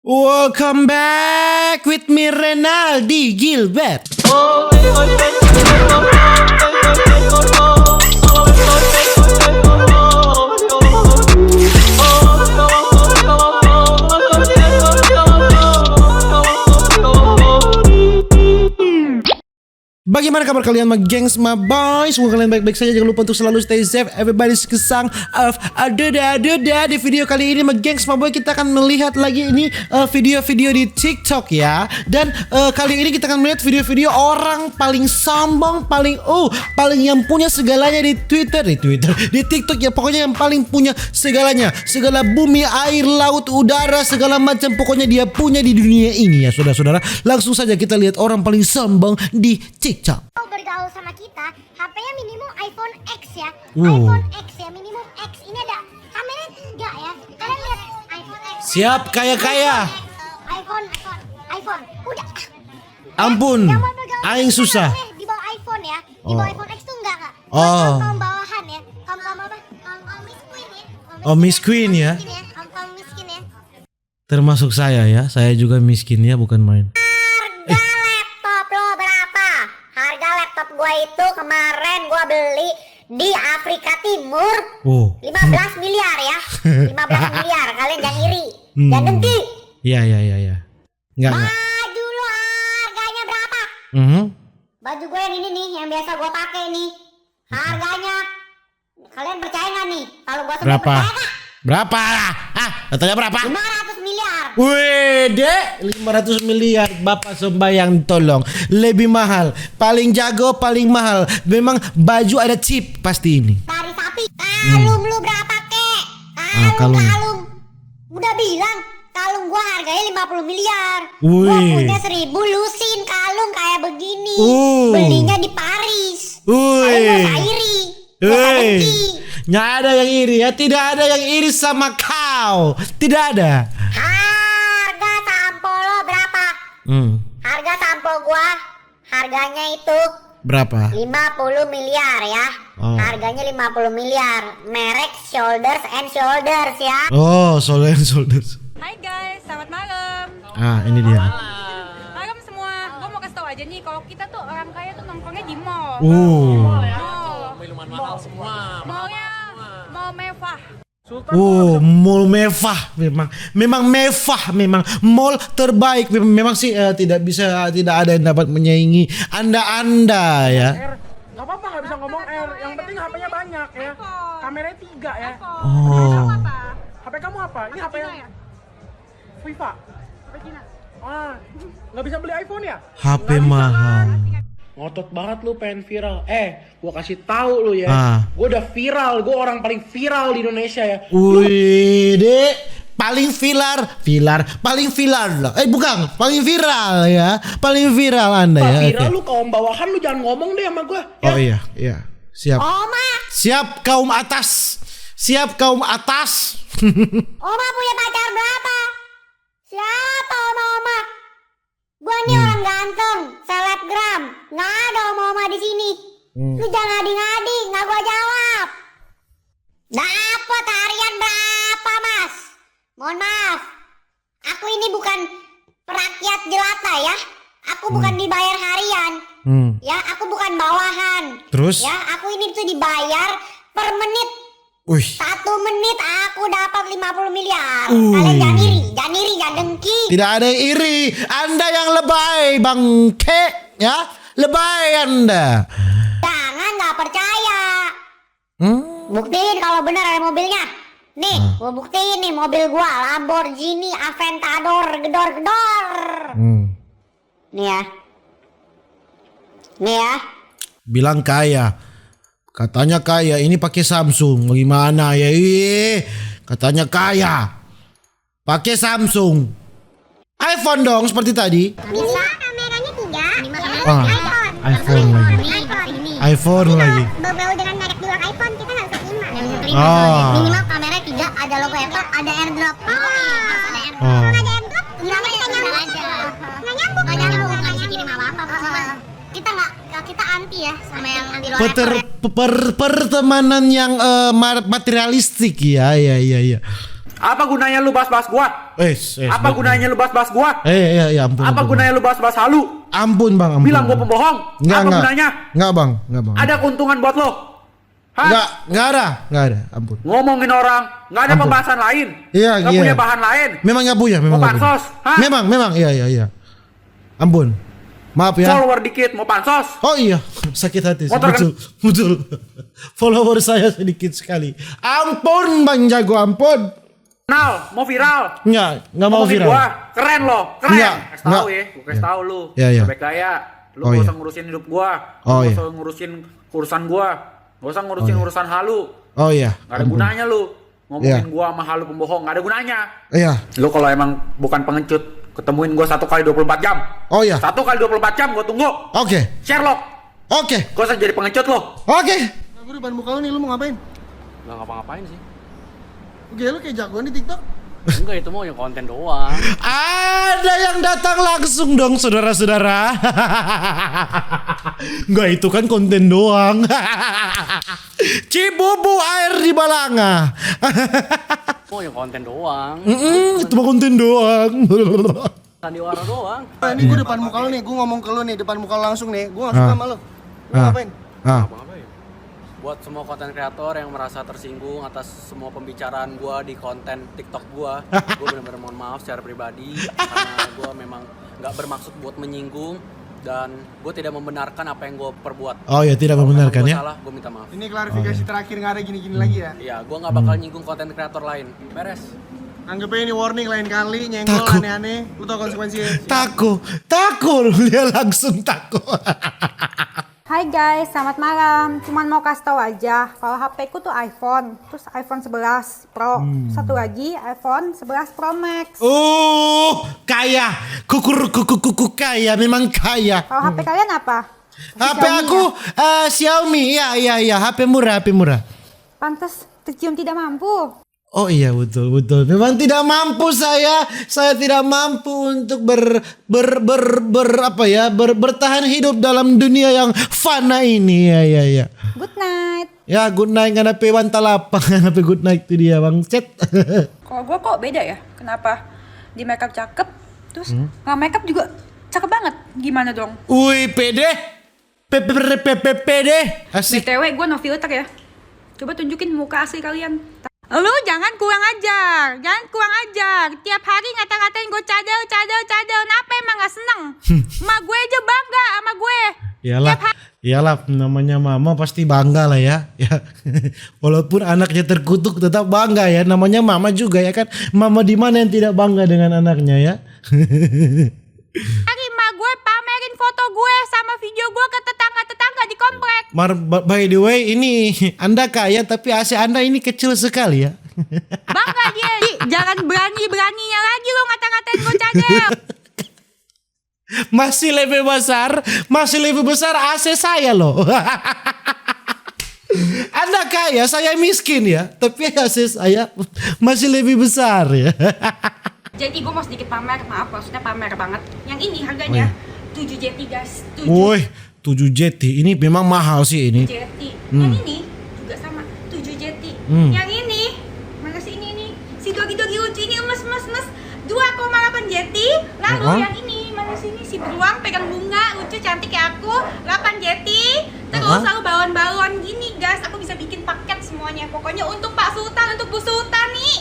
Welcome back with me Renaldi Gilbert. Bagaimana kabar kalian, gengs, my boys? Semoga kalian baik-baik saja. Jangan lupa untuk selalu stay safe. Everybody's kesang of aduda. Di video kali ini, gengs, my boy, kita akan melihat lagi ini video-video di TikTok ya. Dan kali ini kita akan melihat video-video orang paling sombong, paling yang punya segalanya di Twitter, di TikTok ya. Pokoknya yang paling punya segalanya, segala bumi, air, laut, udara, segala macam. Pokoknya dia punya di dunia ini ya, saudara-saudara. Langsung saja kita lihat orang paling sombong di TikTok. Bergaul sama kita, HP-nya minimum iPhone X ya. iPhone X ya, minimum X. Ini ada kamera 3 ya. Kalian lihat iPhone X. Siap kaya-kaya. iPhone. Udah. Ampun, Yang mau bergaul aing sama susah. Di bawah iPhone ya. Di bawah iPhone X tuh enggak, Kak. Oh. Kaum bawahan ya. Kaum apa? Kaum miskin ya. Oh, Miss Queen ya. Kaum miskin ya. Termasuk saya ya. Saya juga miskin ya, bukan main. Harga laptop lo berapa? Harga laptop gua itu kemarin gua beli di Afrika Timur. 15 miliar ya. 15 miliar. Kalian jangan iri. Jangan dengki. Iya. Enggak. Baju lo harganya berapa? Baju gue yang ini nih, yang biasa gua pakai nih. Harganya kalian percaya nggak nih? Kalau gua sebut Berapa? percaya nggak? Berapa? Katanya berapa? 500 miliar. Wih, dek, 500 miliar. Bapak sembayang tolong. Lebih mahal. Paling jago, paling mahal. Memang baju ada chip pasti ini. Tari sapi. Kalung lu berapa, kek? Kalung. Udah bilang kalung gua harganya 50 miliar. Wih. Gua punya 1000 lusin kalung kayak begini. Belinya di Paris. Kalian gak usah iri. Gak usah dengki. Nggak ada yang iri ya. Tidak ada yang iri sama kau. Tidak ada. Harga sampo lo berapa? Harga sampo gua harganya itu Berapa? 50 miliar ya. Harganya 50 miliar. Merek Shoulders and Shoulders ya. Oh, shoulders. Hai guys, selamat malam. Ini dia. Malam semua. Gue mau kasih tau aja nih, kalau kita tuh orang kaya tuh nongkrongnya di mall. Mall Minuman mahal semua. Mallnya mall mewah. Mall mewah memang mewah, memang mall terbaik. Memang sih tidak ada yang dapat menyaingi Anda ya. Gak apa-apa, gak bisa ngomong R. Yang penting HP-nya banyak ya. Kameranya 3 ya. Kamu apa? HP kamu apa? Ini HP yang ya? Viva. HP Cina. Gak bisa beli iPhone ya? HP Nggak bisa, mahal. Ngotot banget lu pengen viral. Gua kasih tahu lu ya. Gua udah viral, gua orang paling viral di Indonesia ya. Wih, dek, paling paling viral lah. Bukan, paling viral ya. Paling viral Anda ya. Viral Oke. lu kaum bawahan, lu jangan ngomong deh sama gua. Oh iya. Siap. Oma, Siap kaum atas. Oma punya pacar berapa? Siapa Oma? Gua nih orang ganteng, selebgram. Nggak ada Oma di sini. Lu jangan ngadi-ngadi, nggak gua jawab. Dapat harian berapa, Mas? Mohon maaf, aku ini bukan perakyat jelata ya. Aku bukan dibayar harian. Ya, aku bukan bawahan. Terus? Ya, aku ini tuh dibayar per menit. 1 menit aku dapat 50 miliar. Kalian jangan iri, jangan dengki. Tidak ada yang iri. Anda yang lebay, bangke ya. Lebay Anda. Jangan nggak percaya. Buktiin kalau benar ada mobilnya. Nih, gua buktiin nih mobil gua Lamborghini Aventador gedor-gedor. Nih ya. Bilang kaya. Katanya kaya, ini pakai Samsung. Bagaimana ya? Katanya kaya. Pakai Samsung. iPhone dong seperti tadi. Bisa kameranya 3. iPhone lagi. iPhone lagi. Berbau dengan merek di luar iPhone kita nggak bisa terima. Minimal kamera 3, ada logo Apple, ada AirDrop. Kalau nggak ada AirDrop, gimana kita nyambung? Nggak nyambung. Nggak bisa kirim apa-apa. Kita anti ya sama yang di luar Apple. Pertemanan yang materialistik ya. Apa gunanya lu bahas-bahas gua? Apa gunanya lu bahas-bahas gua? Iya, ampun. Apa gunanya lu bahas-bahas halu? Ampun, Bang, ampun. Bilang gua pembohong? Apa gunanya? Enggak, Bang. Ada keuntungan buat lo? Hah? Enggak ada, ampun. Ngomongin orang, nggak ada pembahasan lain. Iya. Nggak punya bahan lain. Memang nggak punya, Mau pansos? Hah? Memang, iya. Ampun. Maaf ya. Follower dikit, mau pansos? Oh iya, sakit hati. Motor Betul. Follower saya sedikit sekali. Ampun, Bang Jago, ampun. Mau viral? Nggak mau Ngomongin viral. Gua. Keren lo, keren. Nggak. Kasih tahu ya, gue kasih tahu lu. Iya. Baik gaya. Lu Oh, gak iya. usah ngurusin hidup gua. Oh, Gak iya. usah ngurusin urusan gua. Gak usah ngurusin urusan halu. Oh iya. Gak ada ampun. gunanya lu. Ngomongin Iya. gua sama halu pembohong, gak ada gunanya. Iya. Lu kalau emang bukan pengecut, ketemuin gua 1 kali 24 jam. Oh iya. 1 kali 24 jam gua tunggu. Oke. Sherlock. Oke. Gak usah jadi pengecut lo. Oke. Gue depan muka lu nih, lu mau ngapain? Nggak ngapa-ngapain sih. Oke, lu kayak jagoan di TikTok. Enggak, itu mau yang konten doang. Ada yang datang langsung dong, saudara-saudara. Enggak, itu kan konten doang. Cibubu air di Balanga. Mau yang konten doang. Itu mah konten doang. Sandiwara doang. Nah, ini gue depan muka lu nih, gue ngomong ke lu nih, depan muka lu langsung nih. Gue gak suka sama lu. Lu ngapain? Buat semua konten kreator yang merasa tersinggung atas semua pembicaraan gua di konten TikTok gua benar-benar mohon maaf secara pribadi karena gua memang nggak bermaksud buat menyinggung dan gue tidak membenarkan apa yang gue perbuat. Oh ya, tidak membenarkan ya. Salah, gue minta maaf. Ini klarifikasi terakhir, nggak ada gini-gini lagi ya. Iya, gue nggak bakal nyinggung konten kreator lain. Beres. Anggap aja ini warning lain kali, nyenggol Takut. aneh-aneh. Lu tau konsekuensinya. Takut, dia langsung takut. Hai guys, selamat malam. Cuman mau kasih tahu aja, kalau HP ku tuh iPhone, terus iPhone 11 Pro, satu lagi iPhone 11 Pro Max. Kaya, kuku kaya, memang kaya. Kalau HP kalian apa? HP Xiaomi aku Xiaomi, iya, HP murah. Pantes tercium tidak mampu. Oh iya, betul. Memang tidak mampu saya tidak mampu untuk bertahan hidup dalam dunia yang fana ini. Ya. Good night. Ya, good night karena pewan talapang, karena good night itu dia Bang Cet. Kalau gue kok beda ya? Kenapa? Di makeup cakep, terus nggak makeup juga cakep banget. Gimana dong? Wih, pede. Pede. Asik. BTW gue no filter ya. Coba tunjukin muka asli kalian. Lu jangan kurang ajar. Tiap hari ngata-ngatain gue cadel. Kenapa emang gak seneng? Emak gue aja bangga sama gue. Iyalah, namanya mama pasti bangga lah ya. Walaupun anaknya terkutuk tetap bangga ya. Namanya mama juga ya kan. Mama di mana yang tidak bangga dengan anaknya ya? Hari emak gue pamerin foto gue sama video gue ke tetangga-tetangga di komplek. By the way, ini Anda kaya tapi AC Anda ini kecil sekali ya. Bangga dia. Jangan berani-beraninya lagi lo ngata-ngatain gue cadel. Masih lebih besar AC saya loh. Anda kaya, saya miskin ya. Tapi AC saya masih lebih besar ya. Jadi gue mau sedikit pamer, maaf maksudnya pamer banget. Yang ini harganya 7 JT guys. 7 Woi, 7 JT ini memang mahal sih ini. JT. Yang ini juga sama 7 JT. Yang ini mana sih ini? Si dogi-dogi lucu ini emes 2,8 JT. Lalu yang ini mana sih ini? Si beruang pegang bunga lucu cantik kayak aku 8 JT. Terus lalu balon-balon gini guys. Aku bisa bikin paket semuanya. Pokoknya untuk Pak Sultan, untuk Bu Sultan nih.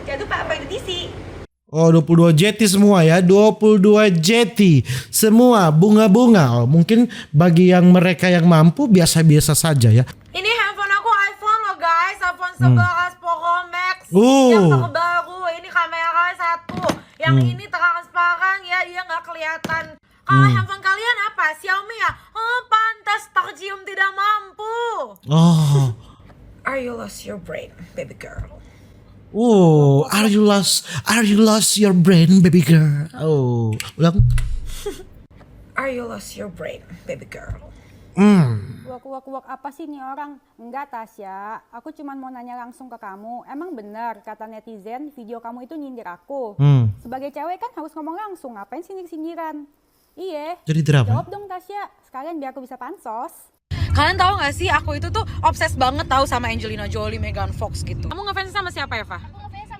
Jangan lupa apa itu diisi. Oh, 22 JT semua ya, 22 JT semua bunga-bunga. Oh, mungkin bagi yang mereka yang mampu biasa-biasa saja ya. Ini handphone aku iPhone loh guys, iPhone 11 Pro Max. Yang terbaru, ini kameranya 1. Yang ini transparan ya, dia nggak kelihatan. Kalau handphone kalian apa? Xiaomi ya? Oh, pantas tercium tidak mampu. Oh. Are you lost your brain, baby girl? Oh, are you lost your brain, baby girl? Oh, ulang. Are you lost your brain, baby girl? Kuak apa sih nih orang? Enggak Tasya, aku cuma mau nanya langsung ke kamu. Emang benar kata netizen video kamu itu nyindir aku? Sebagai cewek kan harus ngomong langsung, ngapain sindir-sindiran? Iya. Jadi drama. Jawab dong Tasya, sekalian biar aku bisa pansos. Kalian tahu nggak sih, aku itu tuh obses banget tahu sama Angelina Jolie, Megan Fox gitu. Kamu ngefans sama siapa Eva? Aku ngefans sama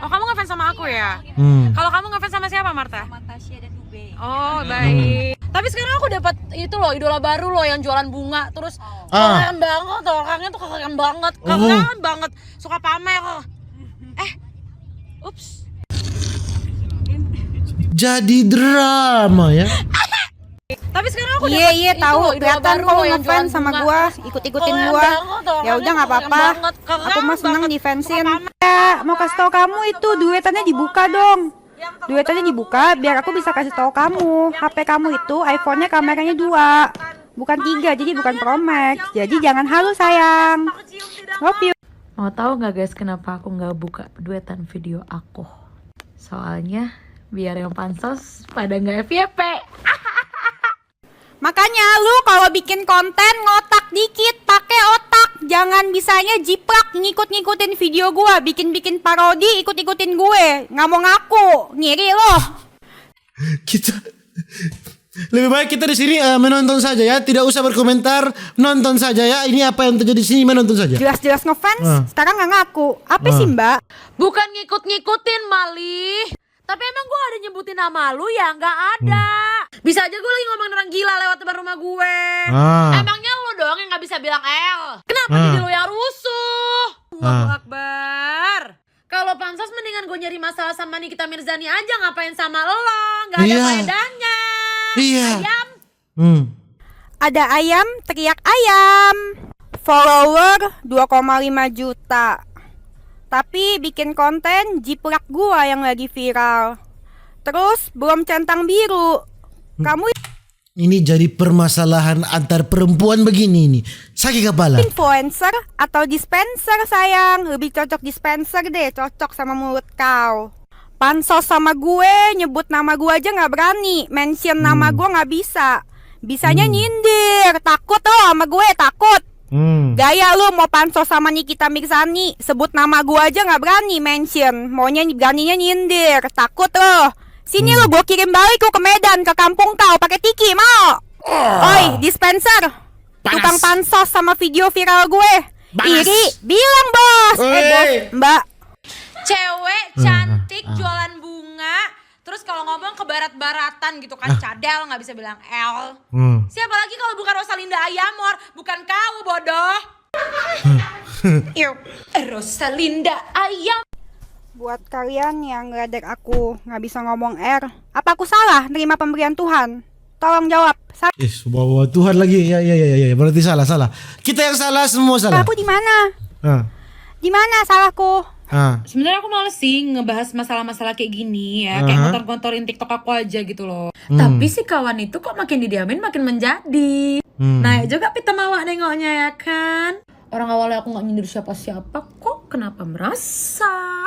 Oh, kamu ngefans sama aku ya? Kalau kamu ngefans sama siapa, Marta? Sama Tasya dan Ube. Oh, baik. Tapi sekarang aku dapat itu loh, idola baru loh yang jualan bunga. Terus keren banget tuh, orangnya tuh keren banget. Keren banget. Suka pamer. Ups. Jadi drama ya. Tapi sekarang aku Iya tahu, kelihatan kok yang ngefans jualan sama bunga. gua, ikut-ikutin Keren gua. banget tuh, Ya orangnya udah nggak keren apa-apa. banget, keren Aku mah seneng banget. defensin. Suka pamer. Ya, mau kasih tau kamu itu duetannya dibuka dong. Duetannya dibuka biar aku bisa kasih tahu kamu. HP kamu itu iPhone-nya kameranya 2, bukan 3, jadi bukan Pro Max. Jadi jangan halu sayang. Love you. Mau tahu nggak guys kenapa aku nggak buka duetan video aku? Soalnya biar yang pansos pada nggak FYP. Makanya lu kalau bikin konten ngotak dikit, pakai otak. Jangan bisanya jiplak ngikut-ngikutin video gua, bikin-bikin parodi, ikut-ikutin gue. Nggak mau ngaku, ngiri loh. Kita lebih baik kita di sini menonton saja ya, tidak usah berkomentar, nonton saja ya. Ini apa yang terjadi di sini, menonton saja. Jelas-jelas ngefans, sekarang nggak ngaku. Apa sih mbak? Bukan ngikut-ngikutin Malih. Tapi emang gue ada nyebutin nama lu ya? Nggak ada. Bisa aja gue lagi ngomongin orang gila lewat depan rumah gue. Emangnya lu doang yang nggak bisa bilang L? Kenapa jadi lu yang rusuh? Allahu Akbar. Kalau pansos mendingan gue nyari masalah sama Nikita Mirzani aja, ngapain sama lo? Nggak ada faedahnya. Iya. Ayam. Ada ayam, teriak ayam. Follower 2,5 juta. Tapi bikin konten jiplak gua yang lagi viral. Terus belum centang biru. Kamu Ini jadi permasalahan antar perempuan begini nih. Sakit kepala. influencer atau dispenser sayang? Lebih cocok dispenser deh, cocok sama mulut kau. Pansos sama gue, nyebut nama gue aja gak berani. Mention nama gue gak bisa. Bisanya nyindir. Takut lo sama gue, takut. Gaya lu mau pansos sama Nikita Mirzani, sebut nama gue aja gak berani mention. Maunya beraninya nyindir. Takut lo. Sini lo, gue kirim balik lo ke Medan, ke kampung kau pakai tiki, mau? Oi, dispenser. Tukang pansos sama video viral gue. Iri, bilang bos. Bos, mbak. Cewek cantik jualan bunga. Terus kalau ngomong ke barat-baratan gitu kan, cadel, nggak bisa bilang L. Siapa lagi kalau bukan Rosalinda Ayamor? Bukan kau, bodoh. Rosalinda Ayam. Buat kalian yang ngeledek aku nggak bisa ngomong R, apa aku salah nerima pemberian Tuhan? Tolong jawab. Bawa Tuhan lagi. Ya, berarti salah. Kita yang salah, semua salah. Aku di mana? Di mana salahku? Sebenarnya aku males sih ngebahas masalah-masalah kayak gini ya, kayak ngotor-ngotorin TikTok aku aja gitu loh. Tapi si kawan itu kok makin didiamin makin menjadi. Naik juga pita mawak nengoknya ya kan. Orang awalnya aku gak nyindir siapa-siapa, kok kenapa merasa?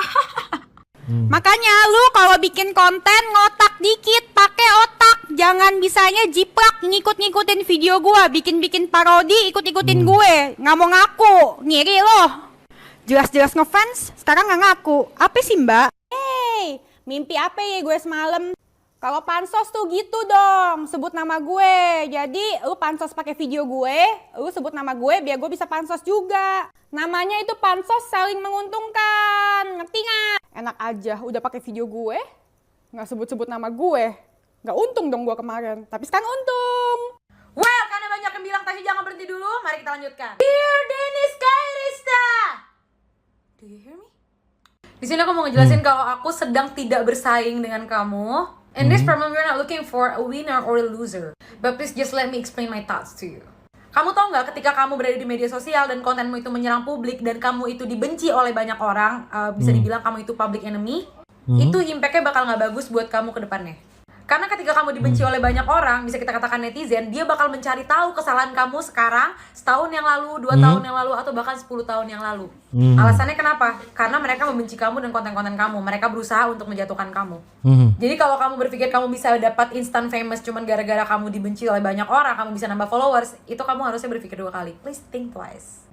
Makanya lu kalau bikin konten ngotak dikit, pakai otak. Jangan bisanya jiplak ngikut-ngikutin video gua, bikin-bikin parodi, ikut-ikutin gue. Nggak mau ngaku, ngiri loh. Jelas-jelas ngefans, sekarang nggak ngaku. Apa sih mbak? Hey, mimpi apa ya gue semalam? Kalau pansos tuh gitu dong, sebut nama gue. Jadi lu pansos pakai video gue, lu sebut nama gue biar gue bisa pansos juga. Namanya itu pansos saling menguntungkan, ngerti nggak? Enak aja, udah pakai video gue, nggak sebut-sebut nama gue. Nggak untung dong gue kemarin, tapi sekarang untung. Well, karena banyak yang bilang Tasya jangan berhenti dulu, mari kita lanjutkan. Dear Dennis Kairista, do you hear me? Di sini aku mau ngejelasin kalau aku sedang tidak bersaing dengan kamu. In this problem, we're not looking for a winner or a loser. But please just let me explain my thoughts to you. Kamu tahu nggak ketika kamu berada di media sosial dan kontenmu itu menyerang publik dan kamu itu dibenci oleh banyak orang, bisa dibilang kamu itu public enemy, itu impact-nya bakal nggak bagus buat kamu ke depannya. Karena ketika kamu dibenci oleh banyak orang, bisa kita katakan netizen, dia bakal mencari tahu kesalahan kamu sekarang, setahun yang lalu, 2 tahun yang lalu, atau bahkan 10 tahun yang lalu. Alasannya kenapa? Karena mereka membenci kamu dan konten-konten kamu. Mereka berusaha untuk menjatuhkan kamu. Jadi kalau kamu berpikir kamu bisa dapat instant famous cuman gara-gara kamu dibenci oleh banyak orang, kamu bisa nambah followers, itu kamu harusnya berpikir 2 kali. Please think twice.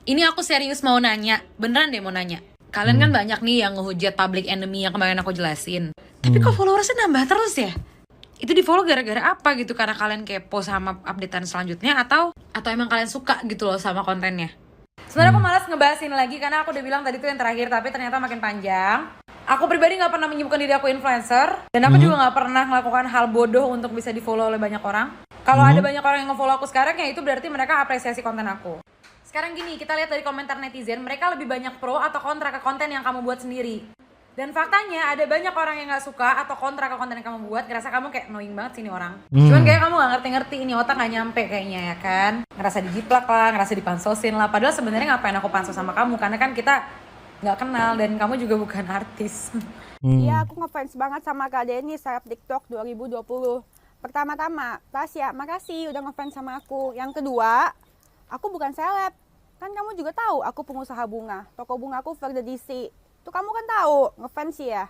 Ini aku serius mau nanya, beneran deh mau nanya. Kalian kan banyak nih yang ngehujat public enemy yang kemarin aku jelasin. Tapi kok followersnya nambah terus ya? Itu di follow gara-gara apa gitu? Karena kalian kepo sama updatean selanjutnya atau emang kalian suka gitu loh sama kontennya? Sebenarnya aku malas ngebahas ini lagi karena aku udah bilang tadi tuh yang terakhir, tapi ternyata makin panjang. Aku pribadi nggak pernah menyebutkan diri aku influencer, dan aku juga nggak pernah melakukan hal bodoh untuk bisa di follow oleh banyak orang. Kalau ada banyak orang yang nge-follow aku sekarang, ya itu berarti mereka apresiasi konten aku. Sekarang gini, kita lihat dari komentar netizen, mereka lebih banyak pro atau kontra ke konten yang kamu buat sendiri. Dan faktanya ada banyak orang yang nggak suka atau kontra ke konten yang kamu buat, ngerasa kamu kayak annoying banget sih ini orang. Cuman kayak kamu nggak ngerti-ngerti, ini otak nggak nyampe kayaknya ya kan. Ngerasa dijiplak lah, ngerasa dipansosin lah. Padahal sebenarnya ngapain aku pansos sama kamu, karena kan kita nggak kenal dan kamu juga bukan artis. Iya, aku ngefans banget sama Kak Denny seleb TikTok 2020. Pertama-tama, Tasya, makasih udah ngefans sama aku. Yang kedua, aku bukan seleb. Kan kamu juga tahu aku pengusaha bunga. Toko bunga aku Further DC. Tuh kamu kan tahu, ngefans ya.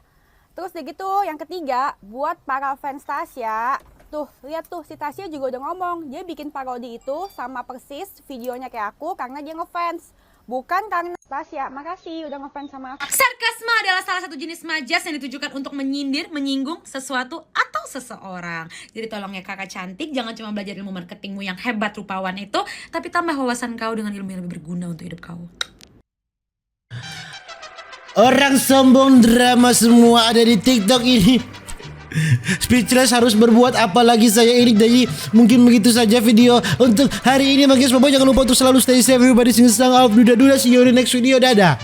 Terus gitu, yang ketiga, buat para fans Tasya, tuh lihat tuh si Tasya juga udah ngomong, dia bikin parodi itu sama persis videonya kayak aku karena dia ngefans. Bukan karena Tasya, makasih udah ngefans sama aku. Sarkasme adalah salah satu jenis majas yang ditujukan untuk menyindir, menyinggung sesuatu atau seseorang. Jadi tolong ya kakak cantik, jangan cuma belajar ilmu marketingmu yang hebat rupawan itu, tapi tambah wawasan kau dengan ilmu yang lebih berguna untuk hidup kau. Orang sombong drama semua ada di TikTok ini. Speechless, harus berbuat apa lagi saya ini. Jadi mungkin begitu saja video untuk hari ini. Jangan lupa untuk selalu stay safe everybody. Sing sang out. Duda-duda, see you in the next video. Dadah.